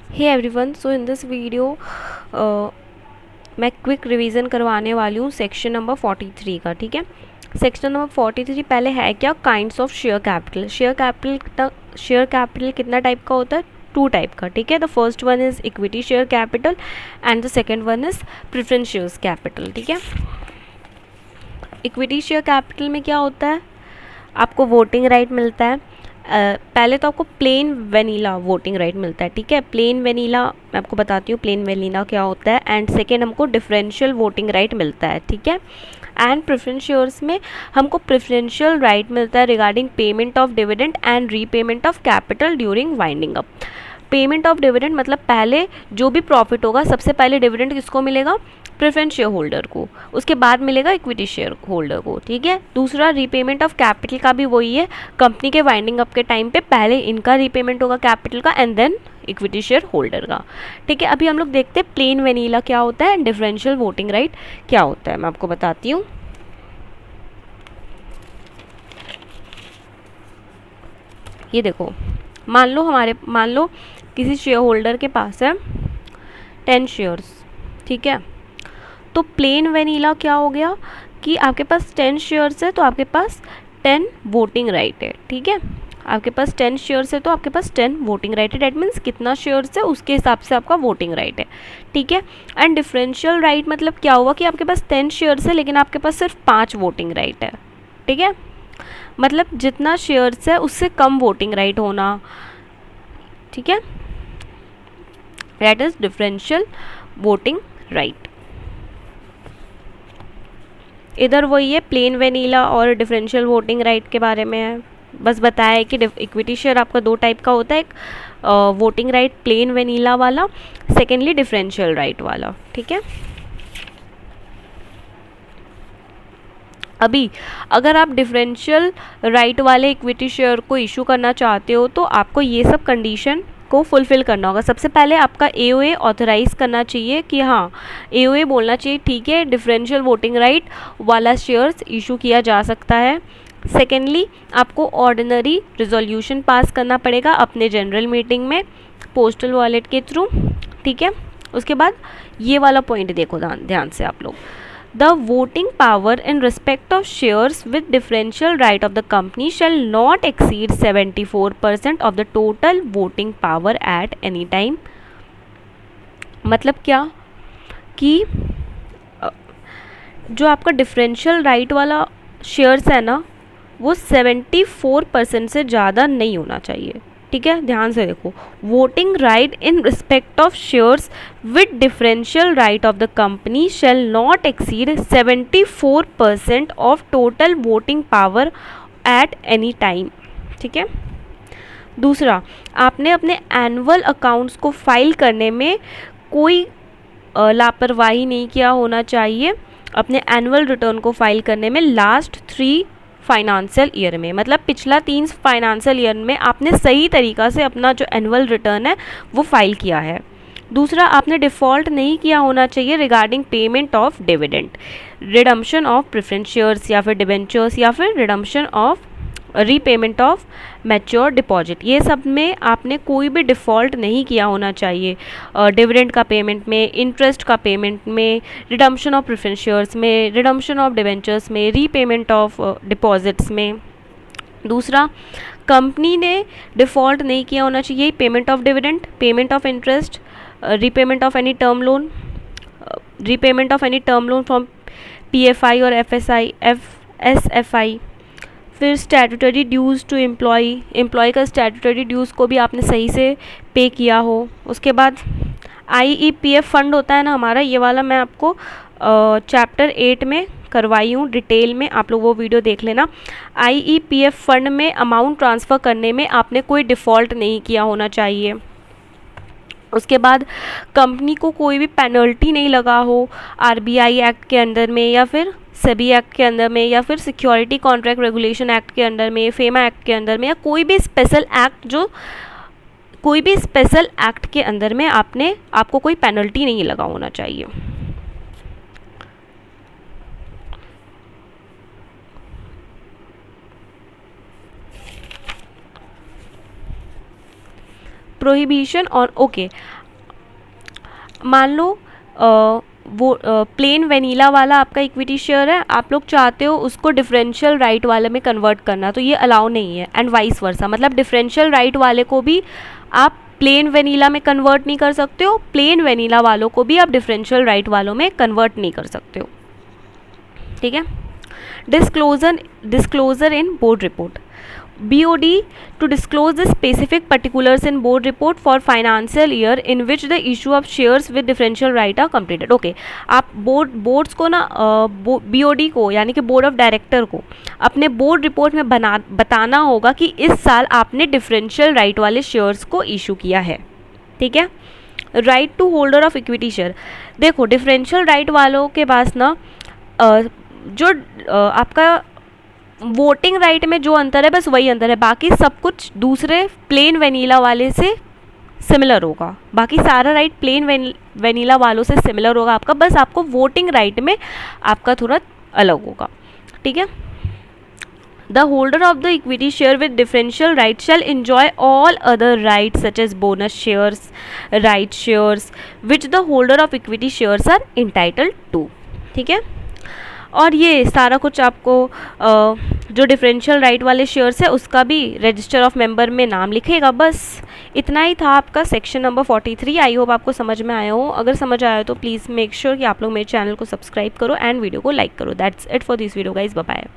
Hey everyone, so in this video मैं quick revision करवाने वाली हूँ सेक्शन नंबर 43 का। ठीक है, सेक्शन नंबर 43 पहले है क्या, kinds of share capital. Share capital कितना टाइप का होता है? 2 टाइप का। ठीक है, the first one is equity share capital and the second one is preference shares capital. ठीक है, इक्विटी शेयर कैपिटल में क्या होता है, आपको वोटिंग राइट मिलता है। पहले तो आपको प्लेन वेनीला वोटिंग राइट मिलता है। ठीक है, प्लेन वेनीला मैं आपको बताती हूँ प्लेन वेनीला क्या होता है। एंड सेकेंड हमको डिफरेंशियल वोटिंग राइट मिलता है। ठीक है, एंड प्रेफरेंस शेयर्स में हमको प्रेफरेंशियल राइट मिलता है regarding payment of dividend and repayment of capital during winding up. Payment of dividend मतलब पहले जो भी प्रॉफिट होगा सबसे पहले डिविडेंड किसको मिलेगा? प्रेफरेंस शेयर होल्डर को, उसके बाद मिलेगा इक्विटी शेयर होल्डर को। ठीक है, दूसरा रीपेमेंट ऑफ कैपिटल का भी वही है, कंपनी के वाइंडिंग अप के टाइम पे पहले इनका रीपेमेंट होगा कैपिटल का and then equity shareholder का। ठीक है, अभी हम लोग देखते हैं प्लेन वेनीला क्या होता है, डिफरेंशियल वोटिंग राइट क्या होता है। मैं आपको बताती हूँ। ये देखो, मान लो किसी शेयर होल्डर के पास है 10 शेयर्स। ठीक है, तो प्लेन वेनीला क्या हो गया कि आपके पास 10 शेयर्स है तो आपके पास 10 वोटिंग राइट है। ठीक है, आपके पास 10 शेयर्स है तो आपके पास 10 वोटिंग राइट है। डेट मीन्स कितना शेयर्स है उसके हिसाब से आपका वोटिंग राइट है। ठीक है, एंड डिफरेंशियल राइट मतलब क्या हुआ कि आपके पास 10 शेयर्स है लेकिन आपके पास सिर्फ 5 वोटिंग राइट है। ठीक है, मतलब जितना शेयर्स है उससे कम वोटिंग राइट होना। ठीक है, that is differential voting right. इधर वही है, प्लेन वेनीला और डिफरेंशियल वोटिंग राइट के बारे में है। बस बताया है कि इक्विटी शेयर आपका 2 टाइप का होता है, एक वोटिंग राइट प्लेन वेनीला वाला, सेकेंडली डिफरेंशियल राइट वाला। ठीक है, अभी अगर आप डिफरेंशियल राइट वाले इक्विटी शेयर को इशू करना चाहते हो तो आपको ये सब कंडीशन को फुलफिल करना होगा। सबसे पहले आपका एओए ऑथराइज करना चाहिए कि हाँ, एओए बोलना चाहिए ठीक है डिफरेंशियल वोटिंग राइट वाला शेयर्स इशू किया जा सकता है। सेकेंडली आपको ऑर्डिनरी रिजोल्यूशन पास करना पड़ेगा अपने जनरल मीटिंग में पोस्टल वॉलेट के थ्रू। ठीक है, उसके बाद ये वाला पॉइंट देखो ध्यान से आप लोग, the voting power in respect of shares with differential right of the company shall not exceed 74% of the total voting power at any time। मतलब क्या कि जो आपका डिफरेंशियल राइट वाला शेयर्स है ना वो 74% से ज़्यादा नहीं होना चाहिए। ठीक है, ध्यान से देखो, voting right in respect of shares with differential right of the company shall not exceed 74% of total voting power at any time. ठीक है, दूसरा, आपने अपने एनुअल अकाउंट्स को फाइल करने में कोई लापरवाही नहीं किया होना चाहिए। अपने एनुअल रिटर्न को फाइल करने में लास्ट 3 फाइनेंशियल ईयर में, मतलब पिछला 3 फाइनेंशियल ईयर में आपने सही तरीक़ा से अपना जो एनुअल रिटर्न है वो फाइल किया है। दूसरा, आपने डिफ़ॉल्ट नहीं किया होना चाहिए regarding payment of dividend, redemption of preference shares या फिर डिबेंचर्स या फिर redemption of repayment of mature deposit. ये सब में आपने कोई भी डिफ़ॉल्ट नहीं किया होना चाहिए। डिविडेंड का पेमेंट में, इंटरेस्ट का पेमेंट में, रिडम्पशन ऑफ प्रेफरेंस शेयर्स में, रिडम्पशन ऑफ डिबेंचर्स में, रीपेमेंट ऑफ डिपॉजिट्स में। दूसरा, कंपनी ने डिफ़ॉल्ट नहीं किया होना चाहिए payment of dividend, payment of interest, repayment of any term loan, repayment of any term loan from PFI और एसएफआई। फिर स्टैट्यूटरी ड्यूज़ टू एम्प्लॉय का स्टैट्यूटरी ड्यूज़ को भी आपने सही से पे किया हो। उसके बाद आईईपीएफ फंड होता है ना हमारा, ये वाला मैं आपको चैप्टर 8 में करवाई हूँ डिटेल में, आप लोग वो वीडियो देख लेना। आईईपीएफ फंड में अमाउंट ट्रांसफ़र करने में आपने कोई डिफ़ॉल्ट नहीं किया होना चाहिए। उसके बाद कंपनी को कोई भी पेनल्टी नहीं लगा हो आरबीआई एक्ट के अंडर में या फिर सेबी एक्ट के अंदर में या फिर सिक्योरिटी कॉन्ट्रैक्ट रेगुलेशन एक्ट के अंडर में, फेमा एक्ट के अंदर में, या कोई भी स्पेशल एक्ट के अंदर में आपको कोई पेनल्टी नहीं लगा होना चाहिए। प्रोहिबिशन ऑन, ओके, मान लो वो प्लेन वेनीला वाला आपका इक्विटी शेयर है, आप लोग चाहते हो उसको डिफरेंशियल राइट वाले में कन्वर्ट करना, तो ये अलाउ नहीं है, एंड वाइस वर्सा। मतलब डिफरेंशियल राइट वाले को भी आप प्लेन वेनीला में कन्वर्ट नहीं कर सकते हो, प्लेन वेनीला वालों को भी आप डिफरेंशियल राइट वालों में कन्वर्ट नहीं कर सकते हो, ठीक है। Disclosure in board report, BOD to disclose the specific particulars in board report for financial year in which the issue of shares with differential right are completed. Okay, आप boards को ना BOD को यानी कि बोर्ड ऑफ डायरेक्टर को अपने board report में बताना होगा कि इस साल आपने डिफरेंशियल राइट वाले शेयर्स को इशू किया है, ठीक है। Right to holder of equity share, देखो डिफरेंशियल राइट वालों के पास ना जो आपका वोटिंग राइट में जो अंतर है बस वही अंतर है, बाकी सब कुछ दूसरे प्लेन वेनीला वाले से सिमिलर होगा, बाकी सारा राइट प्लेन वेनीला वालों से सिमिलर होगा आपका, बस आपको वोटिंग राइट में आपका थोड़ा अलग होगा, ठीक है। The holder of the equity share with differential right shall enjoy all other right such as bonus shares, right shares which the holder of equity shares are entitled to, ठीक है। और ये सारा कुछ आपको जो डिफरेंशियल राइट वाले shares है उसका भी रजिस्टर ऑफ मेंबर में नाम लिखेगा। बस इतना ही था आपका सेक्शन नंबर 43। आई होप आपको समझ में आया हो, अगर समझ आया तो प्लीज़ मेक श्योर कि आप लोग मेरे चैनल को सब्सक्राइब करो एंड वीडियो को लाइक करो। That's it for this video guys, bye bye.